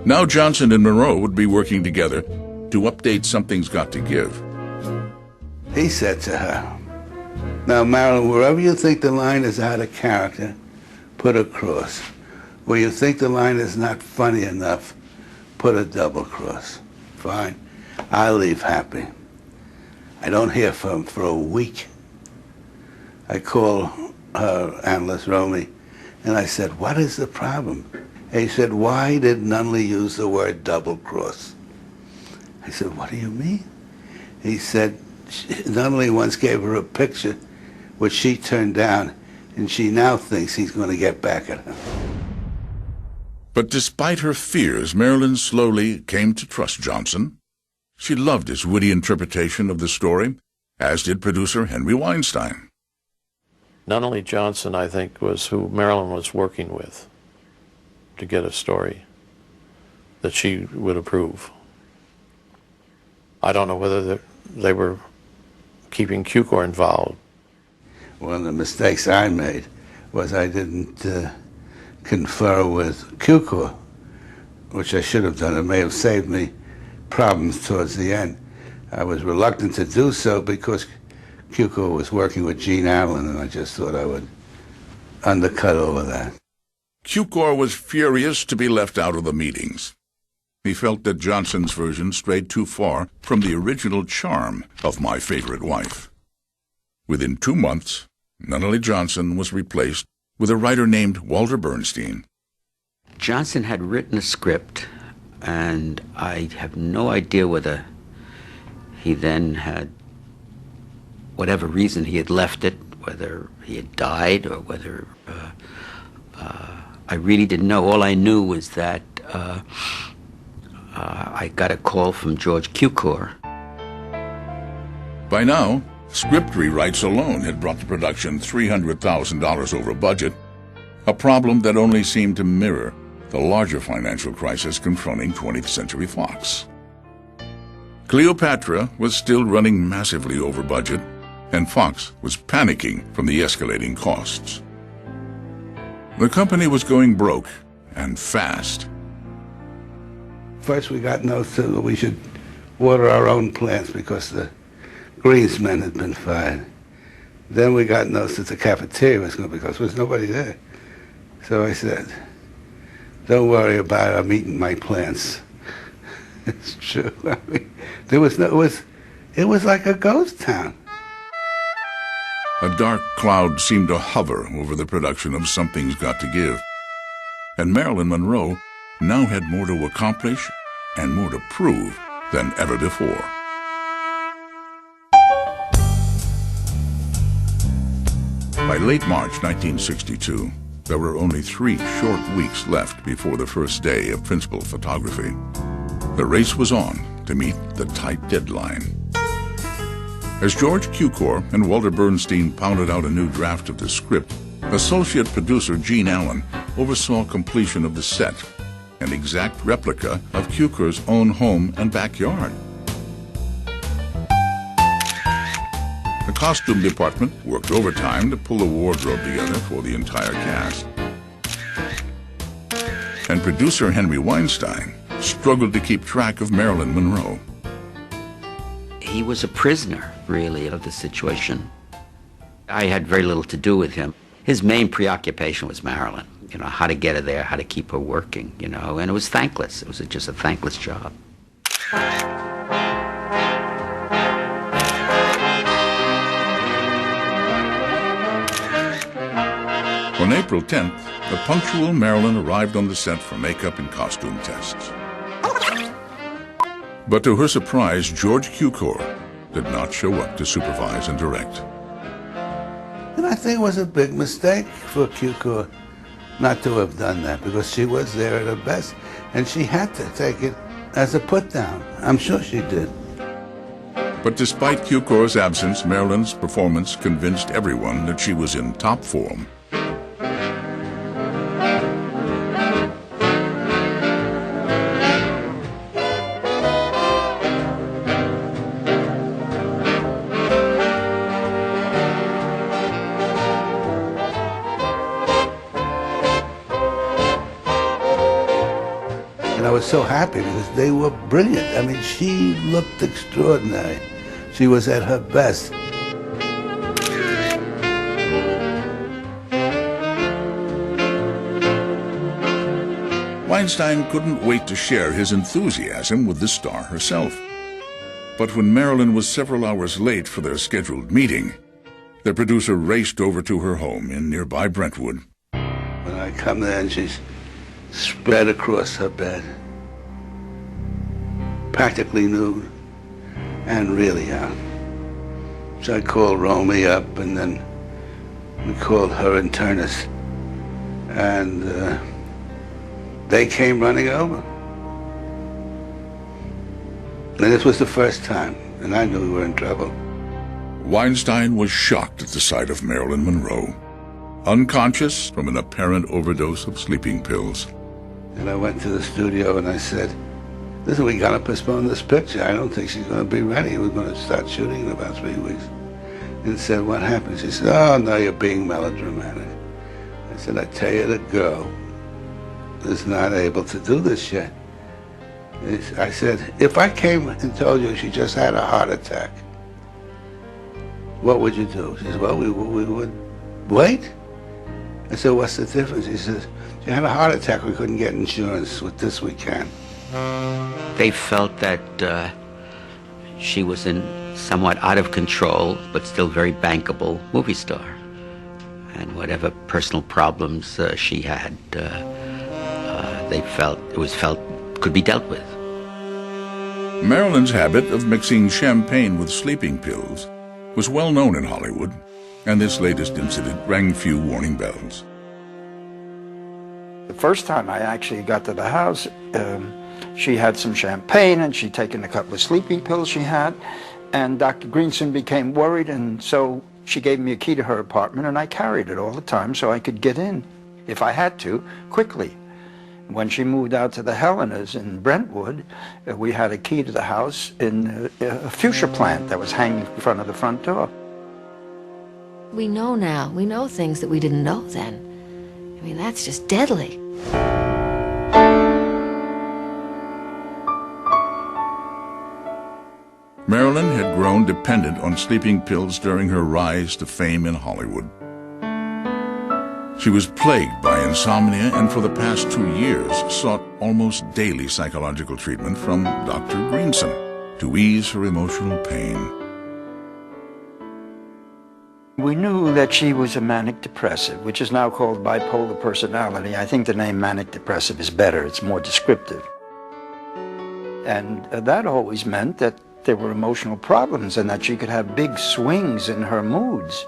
Now Johnson and Monroe would be working together to update Something's Got to Give. He said to her, "Now, Marilyn, wherever you think the line is out of character, put a cross. Where you think the line is not funny enough, put a double cross. Fine. I leave happy." I don't hear from him for a week. I call her analyst, Romy, and I said, "What is the problem?" And he said, "Why did Nunley use the word double cross?" I said, "What do you mean?" He said, Nunley once gave her a picture which she turned down, and she now thinks he's going to get back at her. But despite her fears, Marilyn slowly came to trust Johnson. She loved his witty interpretation of the story, as did producer Henry Weinstein. Nunley Johnson, I think, was who Marilyn was working with to get a story that she would approve. I don't know whether they were keeping Cukor involved. One of the mistakes I made was I didn't confer with Cukor, which I should have done. It may have saved me problems towards the end. I was reluctant to do so because Cukor was working with Gene Allen, and I just thought I would undercut all of that. Cukor was furious to be left out of the meetings. He felt that Johnson's version strayed too far from the original charm of My Favorite Wife. Within 2 months, Nunley Johnson was replaced with a writer named Walter Bernstein. Johnson had written a script, and I have no idea whether he then had, whatever reason he had left it, whether he had died or whether I really didn't know. All I knew was that I got a call from George Cukor. By now, script rewrites alone had brought the production $300,000 over budget, a problem that only seemed to mirror the larger financial crisis confronting 20th Century Fox. Cleopatra was still running massively over budget, and Fox was panicking from the escalating costs. The company was going broke, and fast. First we got notes that we should water our own plants because the greensmen had been fired. Then we got notes that the cafeteria was going to, because there was nobody there. So I said, "Don't worry about it, I'm eating my plants." It's true. I mean, there was no, it was like a ghost town. A dark cloud seemed to hover over the production of Something's Got to Give, and Marilyn Monroe now had more to accomplish and more to prove than ever before. By late March 1962, there were only 3 short weeks left before the first day of principal photography. The race was on to meet the tight deadline. As George Cukor and Walter Bernstein pounded out a new draft of the script, associate producer Gene Allen oversaw completion of the set, an exact replica of Cukor's own home and backyard. The costume department worked overtime to pull the wardrobe together for the entire cast. And producer Henry Weinstein struggled to keep track of Marilyn Monroe. He was a prisoner, really, of the situation. I had very little to do with him. His main preoccupation was Marilyn, how to get her there, how to keep her working, and it was thankless. It was just a thankless job. On April 10th, the punctual Marilyn arrived on the set for makeup and costume tests. But to her surprise, George Cukor did not show up to supervise and direct. And I think it was a big mistake for Cukor not to have done that, because she was there at her best, and she had to take it as a put-down. I'm sure she did. But despite Cukor's absence, Marilyn's performance convinced everyone that she was in top form. I was so happy because they were brilliant. I mean, she looked extraordinary. She was at her best. Weinstein couldn't wait to share his enthusiasm with the star herself. But when Marilyn was several hours late for their scheduled meeting, the producer raced over to her home in nearby Brentwood. When I come there and she's spread across her bed, practically nude, and really out. So I called Romy up, and then we called her internist, and they came running over. And this was the first time, and I knew we were in trouble. Weinstein was shocked at the sight of Marilyn Monroe, unconscious from an apparent overdose of sleeping pills. And I went to the studio and I said, listen, we gotta postpone this picture. I don't think she's gonna be ready. We're gonna start shooting in about 3 weeks. And he said, what happened? She said, oh, no, you're being melodramatic. I said, I tell you, the girl is not able to do this yet. I said, if I came and told you she just had a heart attack, what would you do? She said, well, we would wait. I said, what's the difference? He says, she had a heart attack, we couldn't get insurance. With this, we can. They felt that she was an somewhat out of control, but still very bankable movie star. And whatever personal problems she had, they felt could be dealt with. Marilyn's habit of mixing champagne with sleeping pills was well known in Hollywood, and this latest incident rang few warning bells. The first time I actually got to the house, she had some champagne and she'd taken a couple of sleeping pills she had, and Dr. Greenson became worried, and so she gave me a key to her apartment, and I carried it all the time so I could get in, if I had to, quickly. When she moved out to the Helenas in Brentwood, we had a key to the house in a fuchsia plant that was hanging in front of the front door. We know now. We know things that we didn't know then. I mean, that's just deadly. Marilyn had grown dependent on sleeping pills during her rise to fame in Hollywood. She was plagued by insomnia and for the past 2 years sought almost daily psychological treatment from Dr. Greenson to ease her emotional pain. We knew that she was a manic depressive, which is now called bipolar personality. I think the name manic depressive is better, it's more descriptive. And that always meant that there were emotional problems and that she could have big swings in her moods.